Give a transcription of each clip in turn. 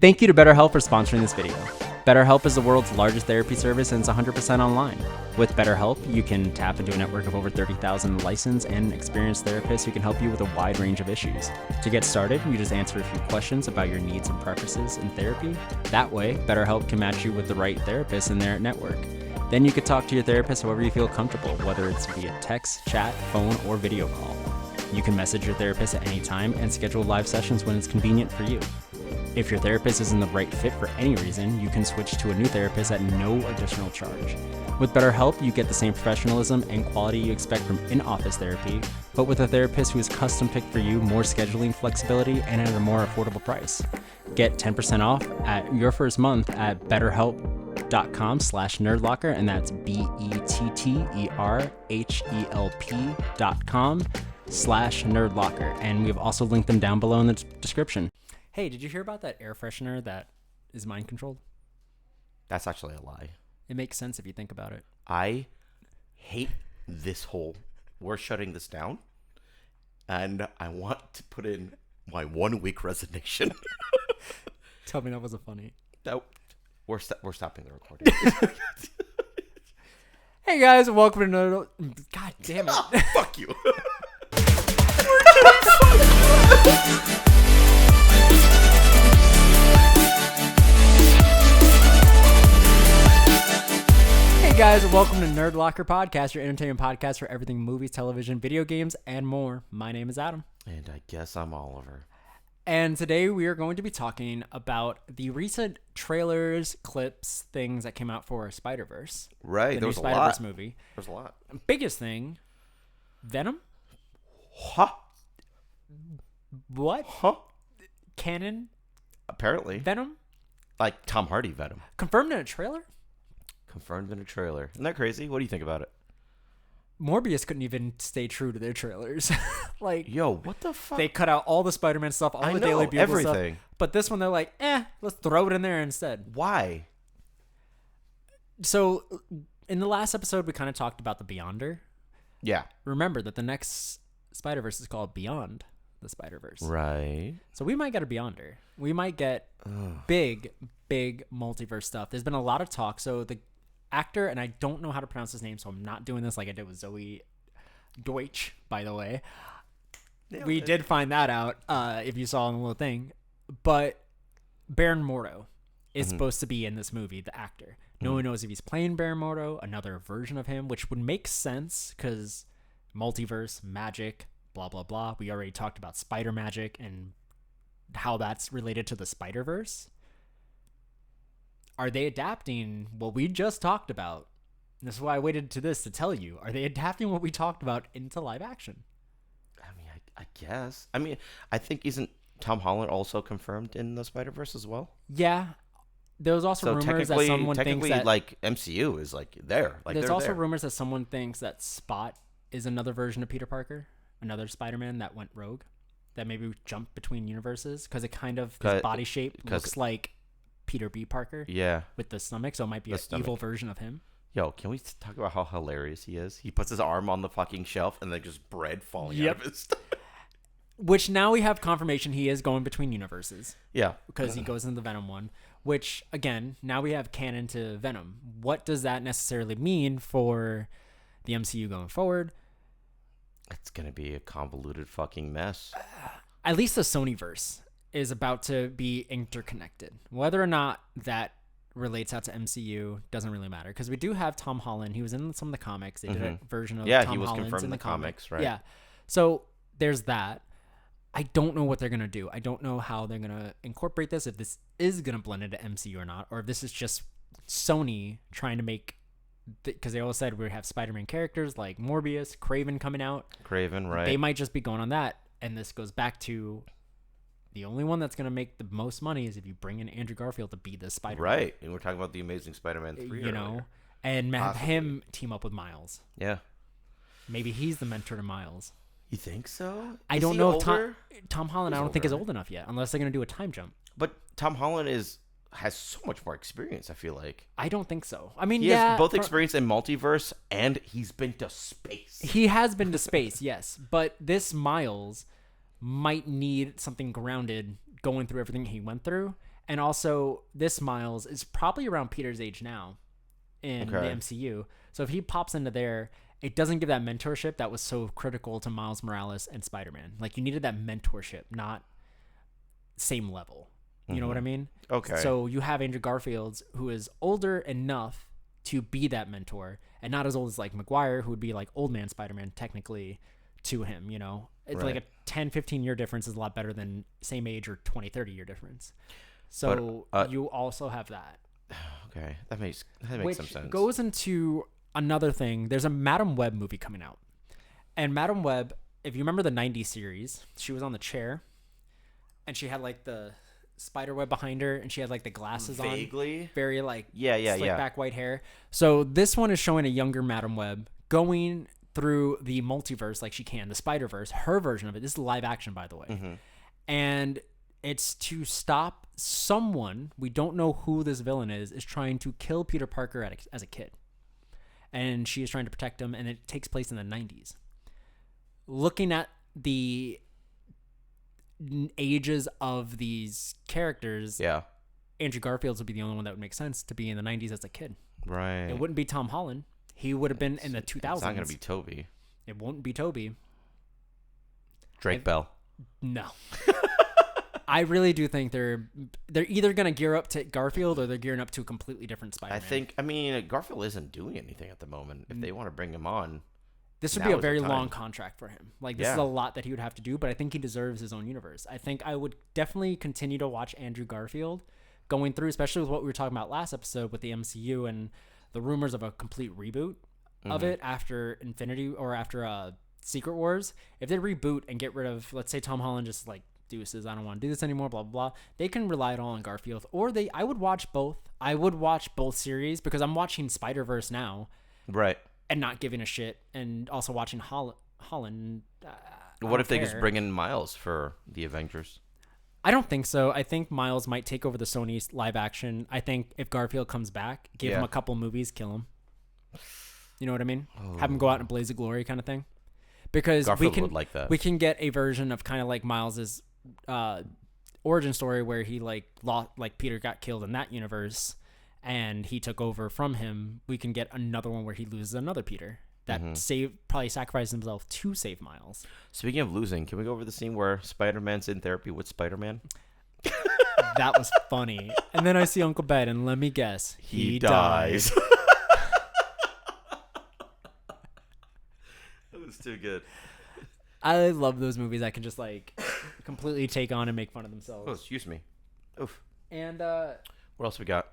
Thank you to BetterHelp for sponsoring this video. BetterHelp is the world's largest therapy service and it's 100% online. With BetterHelp, you can tap into a network of over 30,000 licensed and experienced therapists who can help you with a wide range of issues. To get started, you just answer a few questions about your needs and preferences in therapy. That way, BetterHelp can match you with the right therapist in their network. Then you can talk to your therapist however you feel comfortable, whether it's via text, chat, phone, or video call. You can message your therapist at any time and schedule live sessions when it's convenient for you. If your therapist isn't the right fit for any reason, you can switch to a new therapist at no additional charge. With BetterHelp, you get the same professionalism and quality you expect from in-office therapy, but with a therapist who is custom-picked for you, more scheduling flexibility, and at a more affordable price. Get 10% off at your first month at betterhelp.com/nerdlocker, and that's BetterHelp.com/nerdlocker. And we have also linked them down below in the description. Hey, did you hear about that air freshener that is mind controlled? That's actually a lie. It makes sense if you think about it. I hate this whole, we're shutting this down, and I want to put in my 1 week resignation. Tell me that wasn't funny. No, we're stopping the recording. Hey guys, welcome to another. God damn it! Fuck you. Hey guys, welcome to Nerd Locker Podcast, your entertainment podcast for everything movies, television, video games, and more. My name is Adam. And I guess I'm Oliver. And today we are going to be talking about the recent trailers, clips, things that came out for Spider-Verse. Right, the there new was a Spider-Verse lot. movie. There's a lot. Biggest thing, Venom? Huh? What? Huh? Canon? Apparently. Venom? Like Tom Hardy Venom. Confirmed in a trailer? Confirmed in a trailer. Isn't that crazy? What do you think about it? Morbius couldn't even stay true to their trailers. Like, Yo, what the fuck? they cut out all the Spider-Man stuff, all I the know, Daily Bugle everything. stuff. But this one, they're like, let's throw it in there instead. Why? So, in the last episode, we kind of talked about the Beyonder. Yeah. Remember that the next Spider-Verse is called Beyond the Spider-Verse. Right. So we might get a Beyonder. We might get big multiverse stuff. There's been a lot of talk. So the actor, and I don't know how to pronounce his name, so I'm not doing this like I did with Zoe Deutsch, by the way. We did find that out if you saw in the little thing. But Baron Mordo is supposed to be in this movie, the actor. No one knows if he's playing Baron Mordo, another version of him, which would make sense because multiverse, magic, blah, blah, blah. We already talked about spider magic and how that's related to the Spider-Verse. Are they adapting what we just talked about? This is why I waited to this to tell you. Are they adapting what we talked about into live action? I mean, I guess. I mean, I think isn't Tom Holland also confirmed in the Spider-Verse as well? Yeah. There was also rumors that someone thinks that like MCU is like there. Like there's also there. rumors that someone thinks that Spot is another version of Peter Parker, another Spider-Man that went rogue, that maybe jumped between universes because it kind of his body shape looks like Peter B. Parker. Yeah, with the stomach, so it might be an evil version of him. Yo, can we talk about how hilarious he is? He puts his arm on the fucking shelf and then just bread falling out of his stomach. Which now we have confirmation he is going between universes. Yeah. Because he goes into the Venom one. Which, again, now we have canon to Venom. What does that necessarily mean for the MCU going forward? It's going to be a convoluted fucking mess. At least the SonyVerse is about to be interconnected. Whether or not that relates out to MCU doesn't really matter. Because we do have Tom Holland. He was in some of the comics. They did a version of Tom Holland. He was confirmed in the comics, right? Yeah. So there's that. I don't know what they're going to do. I don't know how they're going to incorporate this, if this is going to blend into MCU or not, or if this is just Sony trying to make, because they always said we have Spider-Man characters like Morbius, Kraven coming out. Kraven, right. They might just be going on that, and this goes back to the only one that's going to make the most money is if you bring in Andrew Garfield to be the Spider-Man. Right, and we're talking about the Amazing Spider-Man 3 you know, and have him team up with Miles. Yeah. Maybe he's the mentor to Miles. You think so? I don't know if Tom Holland, I don't think is old enough yet, unless they're going to do a time jump. But Tom Holland has so much more experience, I feel like. I don't think so. I mean, he has both experience in multiverse, and he's been to space. He has been to space, yes. But this Miles might need something grounded going through everything he went through. And also, this Miles is probably around Peter's age now in the MCU. So if he pops into there, it doesn't give that mentorship that was so critical to Miles Morales and Spider-Man. Like, you needed that mentorship, not same level. You know what I mean? Okay. So you have Andrew Garfield, who is older enough to be that mentor, and not as old as like Maguire, who would be like old man Spider-Man technically to him, you know? It's like a 10, 15 year difference is a lot better than same age or 20, 30 year difference. So you also have that. Okay. That makes some sense. Which goes into another thing. There's a Madam Web movie coming out. And Madam Web, if you remember the 90s series, she was on the chair and she had like the spider web behind her and she had like the glasses on. Very like slick back white hair. So this one is showing a younger Madam Web going through the multiverse like she can, the Spider-Verse, her version of it. This is live action, by the way. And it's to stop someone, we don't know who this villain is trying to kill Peter Parker as a kid. And she is trying to protect him, and it takes place in the 90s. Looking at the ages of these characters, Andrew Garfield would be the only one that would make sense to be in the 90s as a kid. Right. It wouldn't be Tom Holland. He would have been in the 2000s. It's not going to be Toby. It won't be Toby. Drake Bell. No. I really do think they're either going to gear up to Garfield or they're gearing up to a completely different Spider-Man. Garfield isn't doing anything at the moment. If they want to bring him on, this would be a very long contract for him. Like, this is a lot that he would have to do, but I think he deserves his own universe. I think I would definitely continue to watch Andrew Garfield going through, especially with what we were talking about last episode with the MCU and the rumors of a complete reboot of it after Infinity or after Secret Wars. If they reboot and get rid of, let's say Tom Holland just like, deuces, I don't want to do this anymore, blah, blah, blah. They can rely it all on Garfield. Or I would watch both. I would watch both series because I'm watching Spider-Verse now. Right. And not giving a shit. And also watching Holland. What if they just bring in Miles for the Avengers? I don't think so. I think Miles might take over the Sony live action. I think if Garfield comes back, give him a couple movies, kill him. You know what I mean? Have him go out in a blaze of glory kind of thing. Because Garfield would like that. We can get a version of kind of like Miles's origin story where he like Peter got killed in that universe and he took over from him. We can get another one where he loses another Peter that probably sacrificed himself to save Miles. Speaking of losing, can we go over the scene where Spider-Man's in therapy with Spider-Man? That was funny. And then I see Uncle Ben and let me guess, he dies. That was too good. I love those movies that can just like completely take on and make fun of themselves. Oh, excuse me. Oof. And what else we got?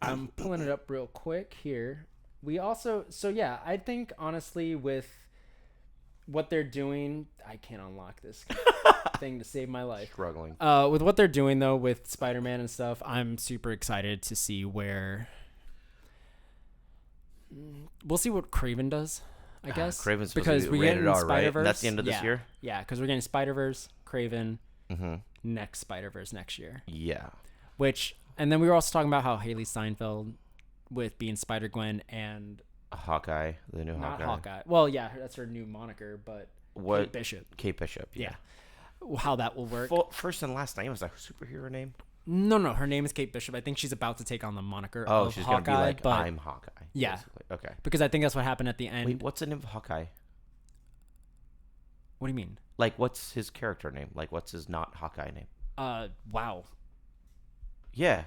I'm pulling it up real quick here. We also, I think honestly with what they're doing, I can't unlock this thing to save my life. Struggling. With what they're doing though with Spider-Man and stuff, I'm super excited to see where we'll see what Craven does. I guess Craven's because we get Spider-Verse. Right? That's the end of this year. Yeah, because we're getting Spider-Verse, Craven, next Spider-Verse next year. Yeah. And then we were also talking about how Haley Steinfeld with being Spider-Gwen and Hawkeye, the new Hawkeye. Not Hawkeye. Well, yeah, that's her new moniker, but Kate Bishop. Kate Bishop. Yeah. How that will work. First and last name was that her superhero name? No, her name is Kate Bishop. I think she's about to take on the moniker of she's Hawkeye. Gonna be like, I'm Hawkeye. Yeah. Basically. Okay. Because I think that's what happened at the end. Wait, what's the name of Hawkeye? What do you mean? Like, what's his character name? Like, what's his not Hawkeye name? Wow. Yeah.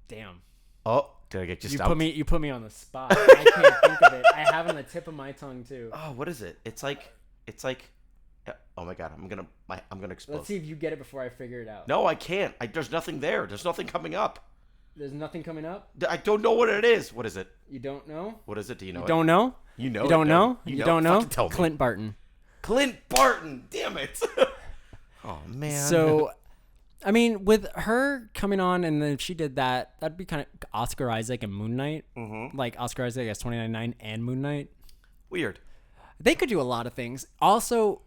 Damn. Oh, did I get you stumped? You put me on the spot. I can't think of it. I have it on the tip of my tongue too. Oh, what is it? It's like. Oh my god, I'm gonna explode. Let's see if you get it before I figure it out. No, I can't. There's nothing there. There's nothing coming up. There's nothing coming up? I don't know what it is. What is it? You don't know? What is it? Do you know it? You don't know? You know You don't know? You don't know? Fucking tell me. Clint Barton. Clint Barton. Damn it. Oh, man. So, I mean, with her coming on and then if she did that, that'd be kind of Oscar Isaac and Moon Knight. Mm-hmm. Like Oscar Isaac as 2099 and Moon Knight. Weird. They could do a lot of things. Also,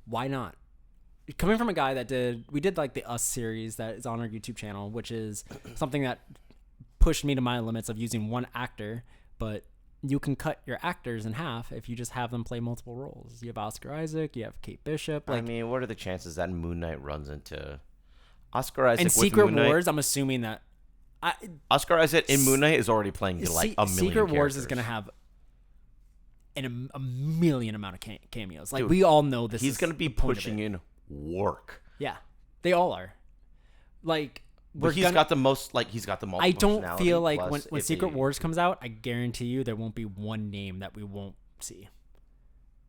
why not? Coming from a guy we did like the Us series that is on our YouTube channel, which is something that pushed me to my limits of using one actor, but you can cut your actors in half if you just have them play multiple roles. You have Oscar Isaac, you have Kate Bishop. I mean, what are the chances that Moon Knight runs into Oscar Isaac And with Secret Moon Knight. Wars, I'm assuming that Oscar Isaac in Moon Knight is already playing like a million Secret Wars is characters. going to have a million amount of cameos. Like, Dude, we all know this. He's going to be pushing in work. Yeah, they all are. Like, But he's got the most. Like, he's got the most. I don't feel like when Secret Wars comes out, I guarantee you there won't be one name that we won't see.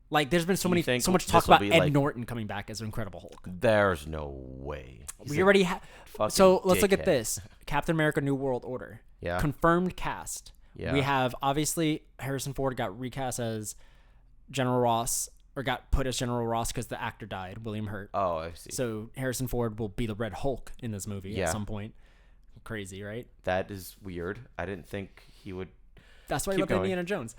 Like, there's been so much talk about Ed Norton coming back as Incredible Hulk. There's no way. We already have. So let's look at dickhead. this: Captain America: New World Order. Yeah. Confirmed cast. Yeah. We have, obviously, Harrison Ford got recast as General Ross, or got put as General Ross because the actor died, William Hurt. Oh, I see. So Harrison Ford will be the Red Hulk in this movie at some point. Crazy, right? That is weird. I didn't think he would. That's why he left Indiana Jones.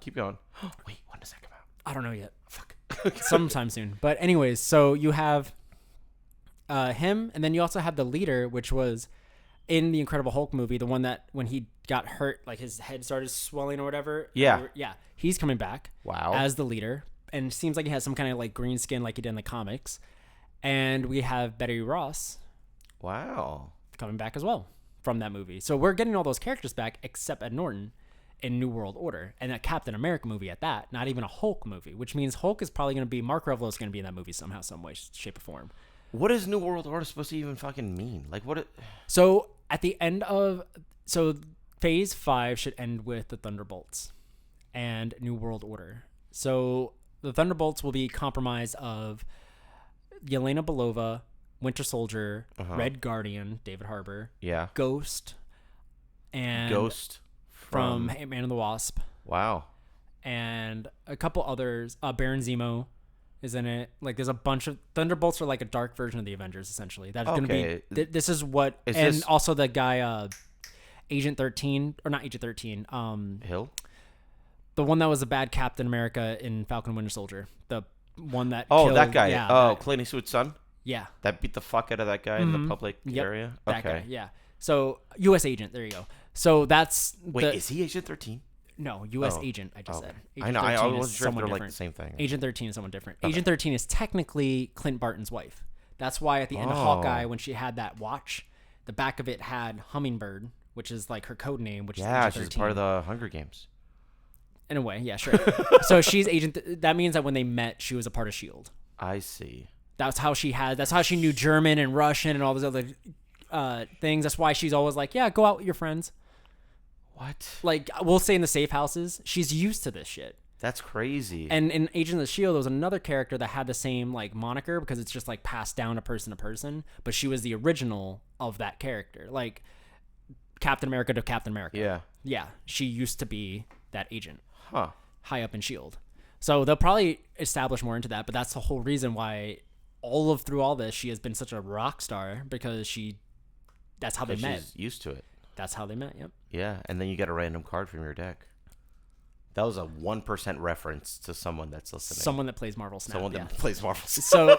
Keep going. Wait, when does that come out? I don't know yet. Fuck. Sometime soon. But anyways, so you have him, and then you also have the leader, which was in the Incredible Hulk movie, the one that when he got hurt, like his head started swelling or whatever. Yeah. Yeah. He's coming back. Wow. As the leader. And it seems like he has some kind of like green skin like he did in the comics. And we have Betty Ross. Wow. Coming back as well from that movie. So we're getting all those characters back except Ed Norton in New World Order, and a Captain America movie at that, not even a Hulk movie, which means Hulk is probably going to be, Mark Ruffalo is going to be in that movie somehow, some way, shape, or form. What is New World Order supposed to even fucking mean? Like, what? So at the end of, Phase 5 should end with the Thunderbolts and New World Order. So the Thunderbolts will be comprised of Yelena Belova, Winter Soldier, Red Guardian, David Harbour, Ghost, and from Ant-Man and the Wasp. Wow. And a couple others. Baron Zemo is in it. Like, there's a bunch of Thunderbolts are like a dark version of the Avengers, essentially. That's going to be. This is what. Also the guy, Agent 13, or not Agent 13. Hill. The one that was a bad Captain America in Falcon and Winter Soldier. The one that. Oh, killed, that guy. Yeah, Clint Eastwood's son. Yeah. That beat the fuck out of that guy in the public area. That guy. Yeah. So U.S. Agent. There you go. So that's. Wait, is he Agent 13? No, U.S. Agent, I just said. Agent I know, I wasn't sure if they're like the same thing. Agent 13 is someone different. Okay. Agent 13 is technically Clint Barton's wife. That's why at the end of Hawkeye, when she had that watch, the back of it had Hummingbird, which is like her code name, which is Agent 13. She's part of the Hunger Games. In a way, yeah, sure. So she's Agent... That means that when they met, she was a part of S.H.I.E.L.D. I see. That's how she knew German and Russian and all those other things. That's why she's always like, yeah, go out with your friends. What? Like, we'll say in the safe houses, she's used to this shit. That's crazy. And in Agents of S.H.I.E.L.D., there was another character that had the same, like, moniker because it's just, like, passed down to person, but she was the original of that character. Like, Captain America to Captain America. Yeah. Yeah, she used to be that agent. Huh. High up in S.H.I.E.L.D. So they'll probably establish more into that, but that's the whole reason why through all this, she has been such a rock star because that's how they met. She's used to it. That's how they met, yep. Yeah, and then you get a random card from your deck. That was a 1% reference to someone that's listening. Someone that plays Marvel Snap. Someone that plays Marvel Snap. So,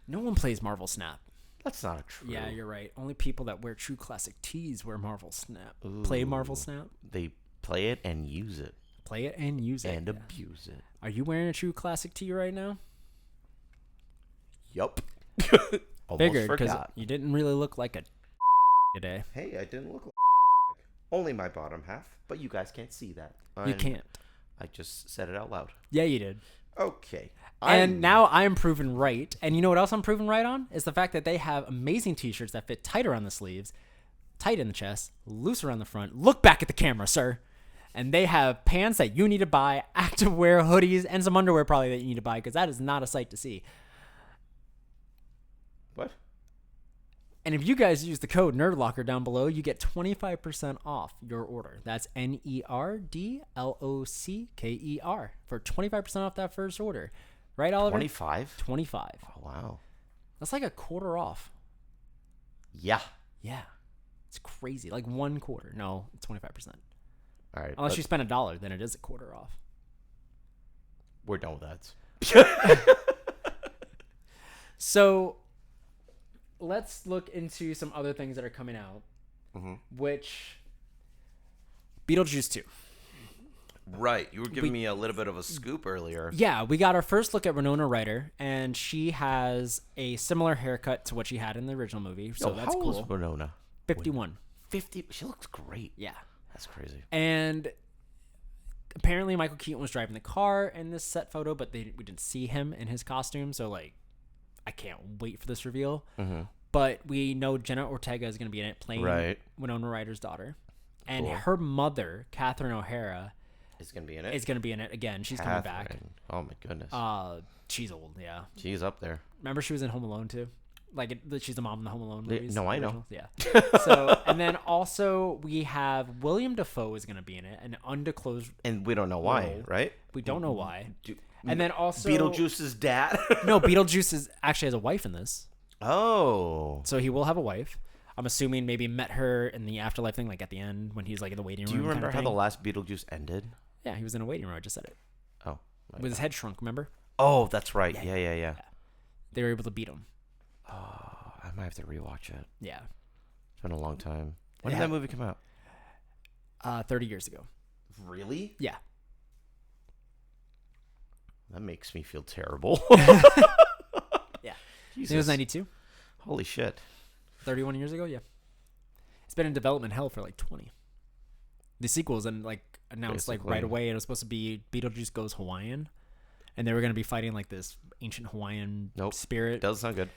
no one plays Marvel Snap. That's not true. Yeah, you're right. Only people that wear true classic tees wear Marvel Snap. Ooh, play Marvel Snap? They play it and use it. Play it and use it. And abuse it. Are you wearing a true classic tee right now? Yup. Figured, because you didn't really look like a today. Hey, I didn't look like only my bottom half, but you guys can't see that. You can't. I just said it out loud. Yeah, you did. Okay. And now I'm proven right. And you know what else I'm proven right on? Is the fact that they have amazing t-shirts that fit tighter on the sleeves, tight in the chest, looser on the front. Look back at the camera, sir. And they have pants that you need to buy, activewear, hoodies, and some underwear probably that you need to buy because that is not a sight to see. What? And if you guys use the code NerdLocker down below, you get 25% off your order. That's NERDLOCKER for 25% off that first order. Right, Oliver? 25? 25. Oh, wow. That's like a quarter off. Yeah. Yeah. It's crazy. Like 1/4. No, it's 25%. All right. Unless you spend $1, then it is a quarter off. We're done with that. So let's look into some other things that are coming out, which Beetlejuice 2. Right. You were giving me a little bit of a scoop earlier. Yeah, we got our first look at Winona Ryder, and she has a similar haircut to what she had in the original movie. So that's how cool. old is Winona? 51. 50. She looks great. Yeah. That's crazy. And apparently Michael Keaton was driving the car in this set photo, but we didn't see him in his costume. So, like, I can't wait for this reveal. Mm-hmm. But we know Jenna Ortega is going to be in it, playing Winona Ryder's daughter. And her mother, Catherine O'Hara, is going to be in it? Is going to be in it again. She's coming back. Oh, my goodness. She's old, yeah. She's up there. Remember she was in Home Alone, too? Like, she's the mom in the Home Alone movies. No, I know. Yeah. So, and then also we have William Dafoe is going to be in it, an undisclosed and we don't know why, role. Right? We don't know why. And then also Beetlejuice's dad? No, Beetlejuice actually has a wife in this. Oh. So he will have a wife. I'm assuming maybe met her in the afterlife thing, like at the end when he's like in the waiting room. Do you remember how the last Beetlejuice ended? Yeah, he was in a waiting room. I just said it. Oh. With his head shrunk, remember? Oh, that's right. Yeah. They were able to beat him. Oh, I might have to rewatch it. Yeah. It's been a long time. When did that movie come out? 30 years ago. Really? Yeah. That makes me feel terrible. Yeah. Jesus. It was 92. Holy shit. 31 years ago, yeah. It's been in development hell for like 20. The sequel's like announced like right away, and it was supposed to be Beetlejuice Goes Hawaiian, and they were going to be fighting like this ancient Hawaiian spirit. Doesn't sound good.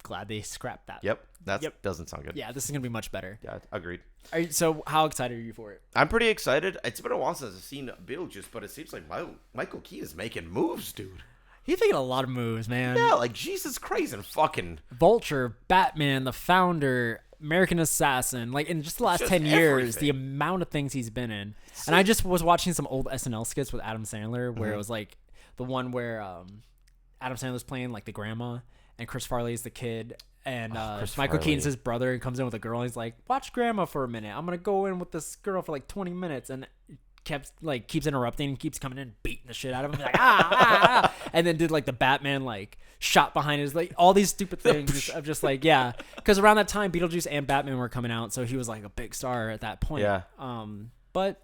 Glad they scrapped that. Yep. That doesn't sound good. Yeah, this is going to be much better. Yeah, agreed. So how excited are you for it? I'm pretty excited. It's been a while since I've seen Beetlejuice, but it seems like Michael Keaton is making moves, dude. He's making a lot of moves, man. Yeah, like Jesus Christ and fucking Vulture, Batman, The Founder, American Assassin. Like in just the last 10 years, the amount of things he's been in. And I just was watching some old SNL skits with Adam Sandler where it was like the one where Adam Sandler's playing like the grandma and Chris Farley's the kid. And Michael Keaton's his brother and comes in with a girl and he's like, watch grandma for a minute. I'm going to go in with this girl for like 20 minutes. And keeps interrupting and keeps coming in and beating the shit out of him. Like, and then did like the Batman like shot behind his like all these stupid things of just like, yeah. Because around that time Beetlejuice and Batman were coming out, so he was like a big star at that point. Yeah. But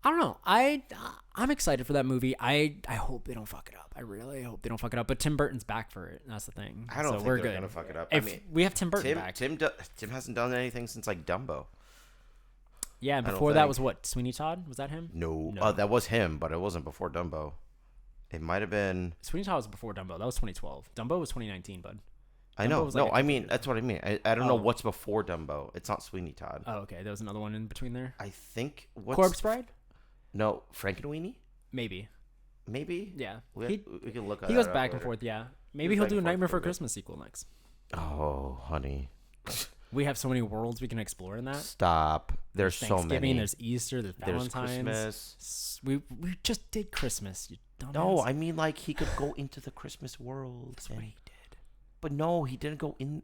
I don't know. I'm excited for that movie. I hope they don't fuck it up. I really hope they don't fuck it up. But Tim Burton's back for it. That's the thing. I don't think we're they're good. gonna fuck it up. If we have Tim Burton back. Tim hasn't done anything since like Dumbo. Yeah, and before that was what? Sweeney Todd? Was that him? No. That was him, but it wasn't before Dumbo. It might have been. Sweeney Todd was before Dumbo. That was 2012. Dumbo was 2019, bud. I know. No, I mean, that's what I mean. I don't know what's before Dumbo. It's not Sweeney Todd. Oh, okay. There was another one in between there. I think. Corpse Bride? No. Frankenweenie? Maybe. Yeah. We can look at He goes back and forth, yeah. Maybe he'll do a Nightmare for Christmas sequel next. Oh, honey. We have so many worlds we can explore in that. Stop. There's so many. There's Easter. There's Valentine's. Christmas. We just did Christmas. You dumbass. No, I mean like he could go into the Christmas world. That's what he did. But no, he didn't go in.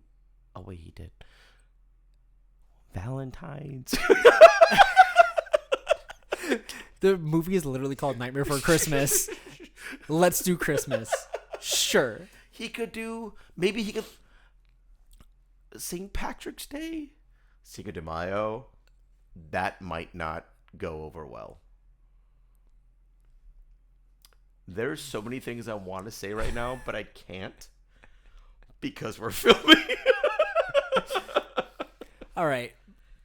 Oh wait, he did. Valentine's. The movie is literally called Nightmare for Christmas. Let's do Christmas. Sure. He could do. Maybe he could. St. Patrick's Day, Cinco de Mayo, that might not go over well. There's so many things I want to say right now, but I can't because we're filming. All right.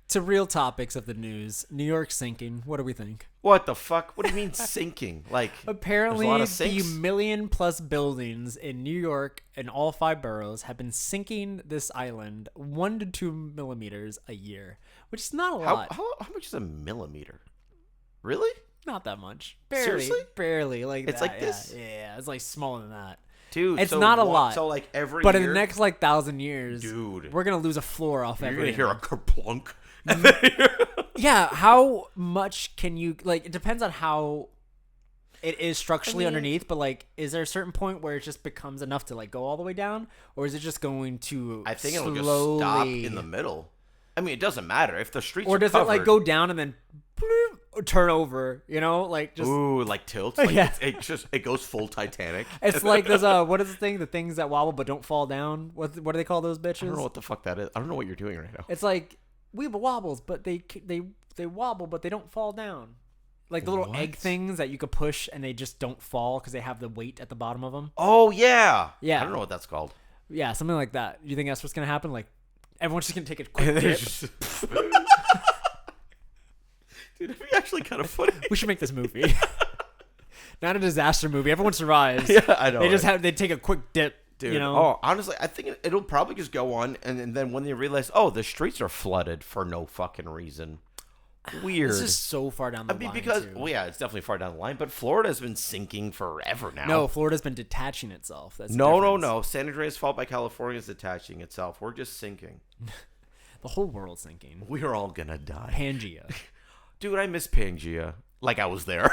To real topics of the news. New York sinking. What do we think? What the fuck? What do you mean sinking? Like apparently there's a lot of the sinks? 1,000,000+ buildings in New York and all 5 boroughs have been sinking this island 1 to 2 millimeters a year, which is not a lot. How much is a millimeter? Really? Not that much. Seriously? Barely. Like it's that. like this? Yeah, it's like smaller than that. Dude, it's not a lot. So like every but year, in the next like 1,000 years, dude, we're gonna lose a floor off you're everything. You're gonna hear a kerplunk. Yeah, how much can you like? It depends on how it is structurally underneath. But like, is there a certain point where it just becomes enough to like go all the way down, or is it just going to? I think it'll just stop in the middle. I mean, it doesn't matter if the streets or are does covered. it like go down and then bloop, turn over? You know, like just like tilts. Like yeah, it goes full Titanic. It's like there's what is the thing? The things that wobble but don't fall down. What do they call those bitches? I don't know what the fuck that is. I don't know what you're doing right now. It's like weeble wobbles, but they wobble, but they don't fall down. like the little What? egg things that you could push and they just don't fall because they have the weight at the bottom of them. Oh yeah. Yeah. I don't know what that's called. Yeah, something like that. You think that's what's gonna happen? Like everyone's just gonna take a quick dip. Dude, it'd be actually kind of funny. We should make this movie. Not a disaster movie. Everyone survives. Yeah, I know. They take a quick dip. Dude, You know? oh, honestly, I think it'll probably just go on, and then when they realize, oh, the streets are flooded for no fucking reason. Weird. It's just so far down the line. because, too. well, yeah, it's definitely far down the line, but Florida's been sinking forever now. No, Florida's been detaching itself. That's the No. difference. San Andreas fault by California is detaching itself. We're just sinking. The whole world's sinking. We're all gonna die. Pangea. Dude, I miss Pangea. Like I was there.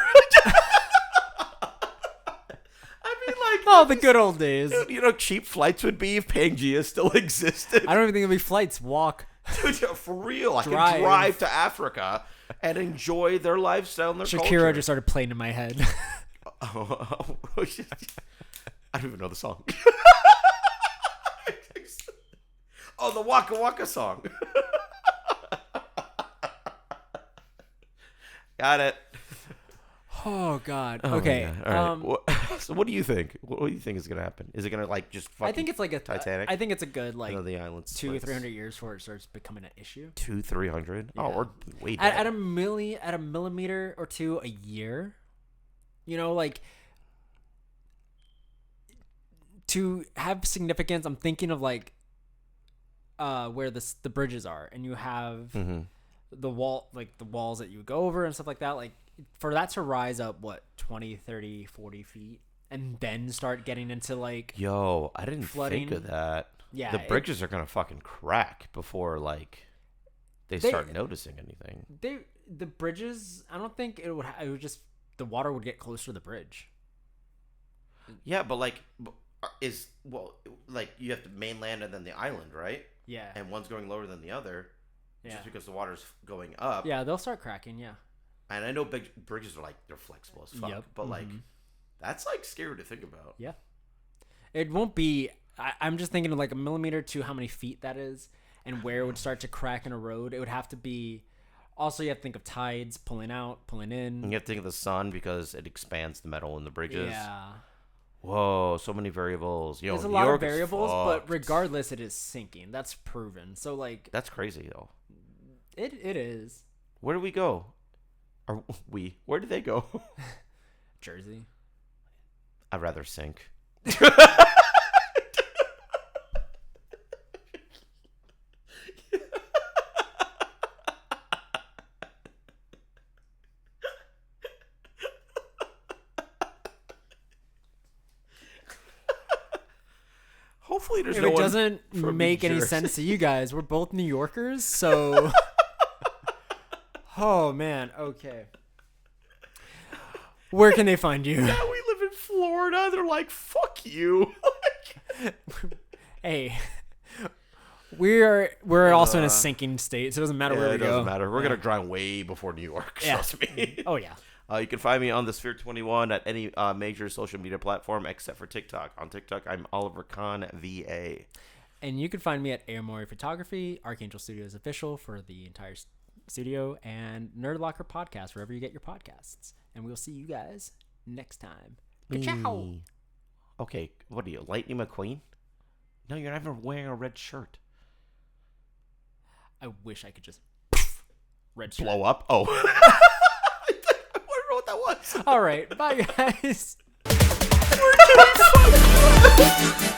I mean, like, Oh, the good old days. dude, you know, cheap flights would be if Pangea still existed. I don't even think it'll be flights. Walk. Dude, for real, I Drive. can drive to Africa and enjoy their lifestyle and their Shakira culture. just started playing in my head. Oh, shit. I don't even know the song. Oh, the Waka Waka song. Got it. Oh God. Oh, Okay. yeah. All right. So what do you think? What do you think is gonna happen? Is it gonna like just fucking I think it's like a Titanic? I think it's a good like I know the islands 200-300 years before it starts becoming an issue. 200-300. Yeah. Oh, we're way At back. a millimeter or two a year. You know, like to have significance. I'm thinking of like where the bridges are, and you have Mhm. the walls that you would go over and stuff like that. Like for that to rise up, what 20, 30, 40 feet, and then start getting into like Yo, I didn't flooding. think of that. Yeah, the bridges are gonna fucking crack before like they start noticing anything. the bridges. I don't think it would. It would just the water would get closer to the bridge. Yeah, but like like you have the mainland and then the island, right? Yeah, And one's going lower than the other, yeah, just because the water's going up. yeah. They'll start cracking. Yeah. And I know big bridges are like they're flexible as fuck, Yep. but like that's like scary to think about. Yeah. It won't be. I'm just thinking of like a millimeter to how many feet that is, and where it would start to crack in a road. It would have to be. Also, you have to think of tides pulling out, pulling in. And you have to think of the sun because it expands the metal in the bridges. Yeah. Whoa, so many variables. There's a New lot York of is variables, but fucked. regardless, it is sinking. That's proven. So like, That's crazy though. it is. Where do we go? Where did they go? Jersey. I'd rather sink. Hopefully there's If no it one doesn't from make New any Jersey. sense to you guys, we're both New Yorkers, so. Oh man. Okay. Where can they find you? Yeah, we live in Florida. They're like, fuck you. Hey, we're also in a sinking state, so it doesn't matter where we it go. doesn't matter. We're gonna drown way before New York. Yeah. Trust me. Oh yeah. You can find me on the Sphere 21 at any major social media platform except for TikTok. On TikTok, I'm Oliver Khan VA. And you can find me at Airmori Photography, Archangel Studios official for the entire studio, and Nerd Locker Podcast wherever you get your podcasts. And we'll see you guys next time. Ciao. Okay, what are you, Lightning McQueen? No, you're never wearing a red shirt. I wish I could just red shirt. Blow up? Oh. I don't know what that was. All right, bye guys. We're doing fun.